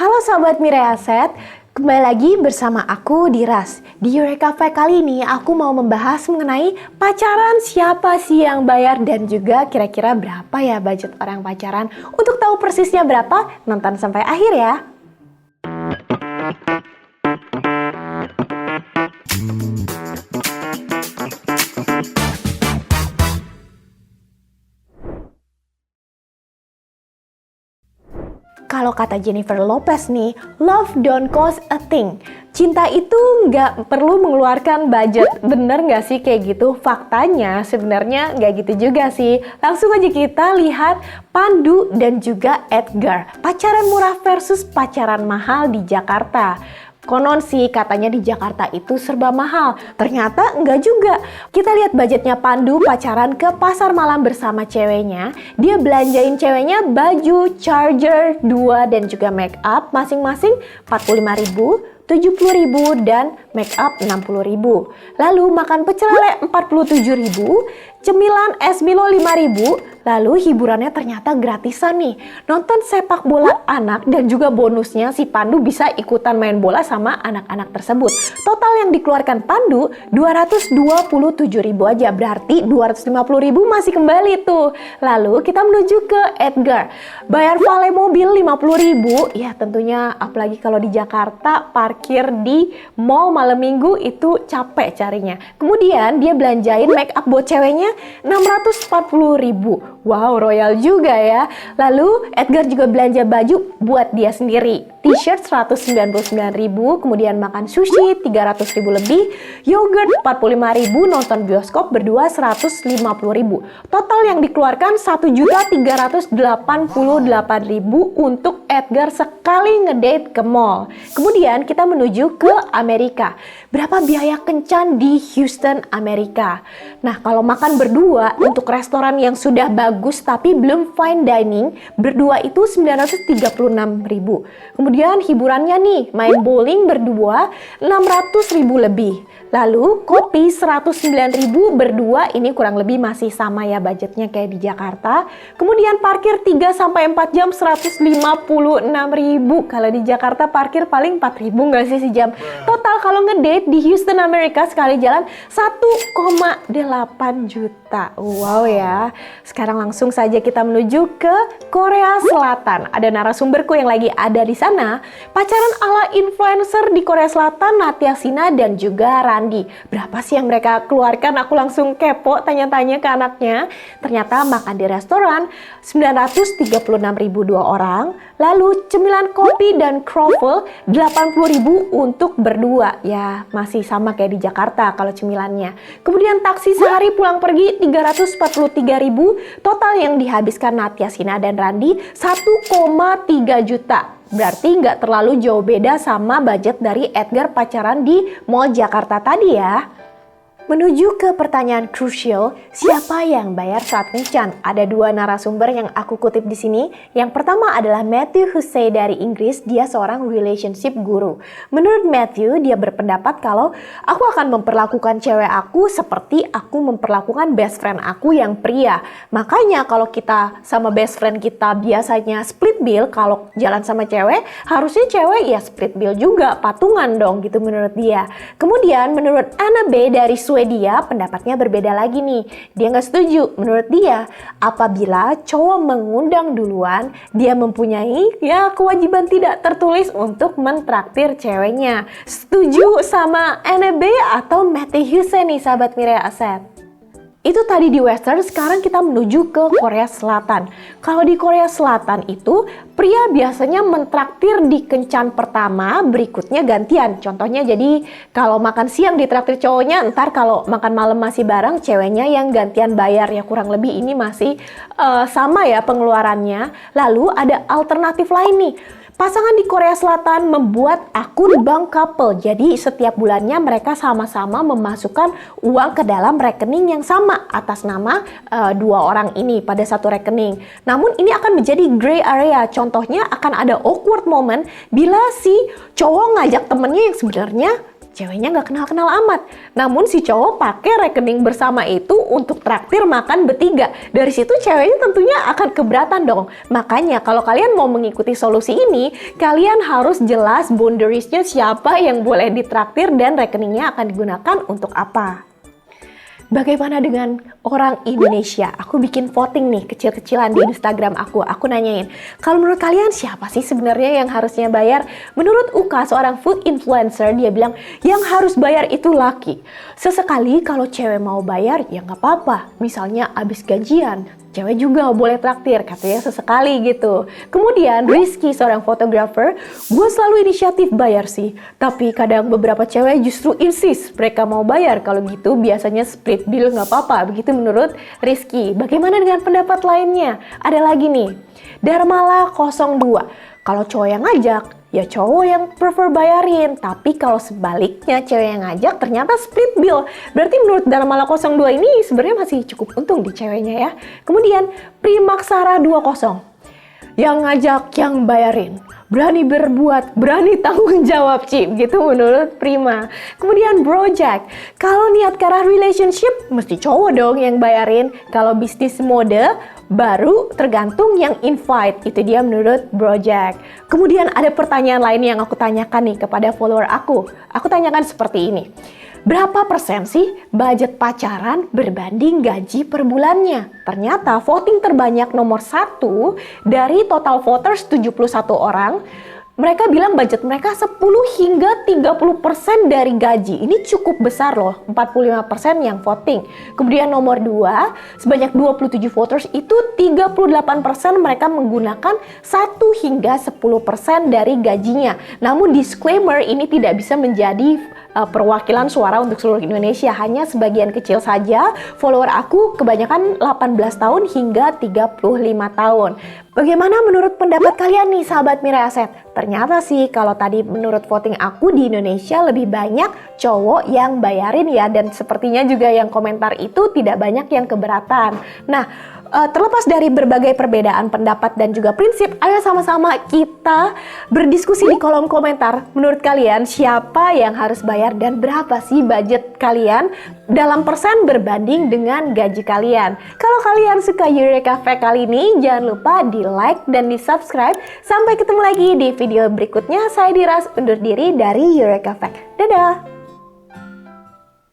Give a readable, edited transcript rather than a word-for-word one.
Halo sahabat Mirai Aset, kembali lagi bersama aku Diras. Di Eureka Fact kali ini aku mau membahas mengenai pacaran, siapa sih yang bayar dan juga kira-kira berapa ya budget orang pacaran. Untuk tahu persisnya berapa, nonton sampai akhir ya. Kalau kata Jennifer Lopez nih, love don't cost a thing. Cinta itu nggak perlu mengeluarkan budget. Bener nggak sih kayak gitu? Faktanya sebenarnya nggak gitu juga sih. Langsung aja kita lihat Pandu dan juga Edgar. Pacaran murah versus pacaran mahal di Jakarta. Konon sih katanya di Jakarta itu serba mahal. Ternyata enggak juga. Kita lihat budgetnya Pandu pacaran ke pasar malam bersama ceweknya. Dia belanjain ceweknya baju, charger, 2 dan juga make up masing-masing 45.000, 70.000 dan make up 60.000. Lalu makan pecel lele 47.000, cemilan es Milo 5.000. Lalu hiburannya ternyata gratisan nih. Nonton sepak bola anak dan juga bonusnya si Pandu bisa ikutan main bola sama anak-anak tersebut. Total yang dikeluarkan Pandu 227.000 aja, berarti 250.000 masih kembali tuh. Lalu kita menuju ke Edgar. Bayar valet mobil 50.000. Ya tentunya apalagi kalau di Jakarta parkir di mall malam minggu itu capek carinya. Kemudian dia belanjain make up buat ceweknya 640.000. Wow, royal juga ya. Lalu Edgar juga belanja baju buat dia sendiri. T-shirt 199.000, kemudian makan sushi 300.000 lebih, yogurt 45.000, nonton bioskop berdua 150.000. Total yang dikeluarkan 1.388.000 untuk Edgar sekali ngedate ke mall. Kemudian kita menuju ke Amerika. Berapa biaya kencan di Houston, Amerika? Nah, kalau makan berdua untuk restoran yang sudah bagus tapi belum fine dining, berdua itu 936.000. Kemudian hiburannya nih, main bowling berdua 600.000 lebih. Lalu kopi 109.000 berdua, ini kurang lebih masih sama ya budgetnya kayak di Jakarta. Kemudian parkir 3-4 jam 156.000. Kalau di Jakarta parkir paling 4.000 nggak sih sejam. Total kalau ngedate di Houston, Amerika sekali jalan 1,8 juta. Wow ya. Sekarang langsung saja kita menuju ke Korea Selatan. Ada narasumberku yang lagi ada di sana. Pacaran ala influencer di Korea Selatan, Natya Sina dan juga Randi. Berapa sih yang mereka keluarkan? Aku langsung kepo tanya-tanya ke anaknya. Ternyata makan di restoran 936.000 dua orang. Lalu cemilan kopi dan croffle 80.000 untuk berdua. Ya masih sama kayak di Jakarta kalau cemilannya. Kemudian taksi sehari pulang pergi 343.000. Total yang dihabiskan Natya Sina dan Randi 1,3 juta. Berarti nggak terlalu jauh beda sama budget dari Edgar pacaran di Mall Jakarta tadi ya. Menuju ke pertanyaan krusial, siapa yang bayar saat kencan? Ada dua narasumber yang aku kutip di sini. Yang pertama adalah Matthew Hussey dari Inggris, dia seorang relationship guru. Menurut Matthew, dia berpendapat kalau aku akan memperlakukan cewek aku seperti aku memperlakukan best friend aku yang pria. Makanya kalau kita sama best friend kita biasanya split bill, kalau jalan sama cewek, harusnya cewek ya split bill juga, patungan dong gitu menurut dia. Kemudian menurut Anna B dari Swedia, pendapatnya berbeda lagi nih. Dia nggak setuju. Menurut dia, apabila cowok mengundang duluan, dia mempunyai ya kewajiban tidak tertulis untuk mentraktir ceweknya. Setuju sama Anna B atau Matthew Hussey nih sahabat Mirai Aset? Itu tadi di Western, sekarang kita menuju ke Korea Selatan. Kalau di Korea Selatan itu, pria biasanya mentraktir di kencan pertama, berikutnya gantian. Contohnya jadi kalau makan siang ditraktir cowoknya, ntar kalau makan malam masih bareng, ceweknya yang gantian bayar. Ya kurang lebih ini masih sama ya pengeluarannya. Lalu ada alternatif lain nih. Pasangan di Korea Selatan membuat akun bank couple. Jadi setiap bulannya mereka sama-sama memasukkan uang ke dalam rekening yang sama atas nama dua orang ini pada satu rekening. Namun ini akan menjadi gray area. Contohnya akan ada awkward moment bila si cowok ngajak temennya yang sebenarnya ceweknya nggak kenal-kenal amat. Namun si cowok pakai rekening bersama itu untuk traktir makan bertiga. Dari situ ceweknya tentunya akan keberatan dong. Makanya kalau kalian mau mengikuti solusi ini, kalian harus jelas boundariesnya siapa yang boleh ditraktir dan rekeningnya akan digunakan untuk apa. Bagaimana dengan orang Indonesia? Aku bikin voting nih kecil-kecilan di Instagram aku. Aku nanyain, kalau menurut kalian siapa sih sebenarnya yang harusnya bayar? Menurut Uka, seorang food influencer, dia bilang yang harus bayar itu laki. Sesekali kalau cewek mau bayar ya nggak apa-apa. Misalnya abis gajian, cewek juga boleh traktir, katanya sesekali gitu. Kemudian Rizky, seorang fotografer, gue selalu inisiatif bayar sih. Tapi kadang beberapa cewek justru insist mereka mau bayar. Kalau gitu biasanya split bill nggak apa-apa. Begitu menurut Rizky. Bagaimana dengan pendapat lainnya? Ada lagi nih, Darmala 02. Kalau cowok yang ngajak, ya cowok yang prefer bayarin. Tapi kalau sebaliknya cewek yang ngajak ternyata split bill. Berarti menurut Darmala 02 ini sebenarnya masih cukup untung di ceweknya ya. Kemudian Primaksara 20. Yang ngajak yang bayarin. Berani berbuat, berani tanggung jawab, Cip. Gitu menurut Prima. Kemudian Brojack. Kalau niat ke arah relationship, mesti cowok dong yang bayarin. Kalau bisnis mode, baru tergantung yang invite. Itu dia menurut Brojack. Kemudian ada pertanyaan lain yang aku tanyakan nih kepada follower aku. Aku tanyakan seperti ini. Berapa persen sih budget pacaran berbanding gaji per bulannya? Ternyata voting terbanyak nomor 1 dari total voters 71 orang. Mereka bilang budget mereka 10 hingga 30% dari gaji. Ini cukup besar loh, 45% yang voting. Kemudian nomor 2, sebanyak 27 voters itu 38% mereka menggunakan 1 hingga 10% dari gajinya. Namun disclaimer, ini tidak bisa menjadi perwakilan suara untuk seluruh Indonesia. Hanya sebagian kecil saja. Follower aku kebanyakan 18 tahun hingga 35 tahun. Bagaimana menurut pendapat kalian nih sahabat Mirai Aset? Ternyata sih kalau tadi menurut voting aku di Indonesia lebih banyak cowok yang bayarin ya. Dan sepertinya juga yang komentar itu tidak banyak yang keberatan. Nah, terlepas dari berbagai perbedaan pendapat dan juga prinsip, ayo sama-sama kita berdiskusi di kolom komentar. Menurut kalian siapa yang harus bayar dan berapa sih budget kalian dalam persen berbanding dengan gaji kalian? Kalau kalian suka Eureka Fact kali ini, jangan lupa di like dan di subscribe. Sampai ketemu lagi di video berikutnya. Saya Diras undur diri dari Eureka Fact. Dadah!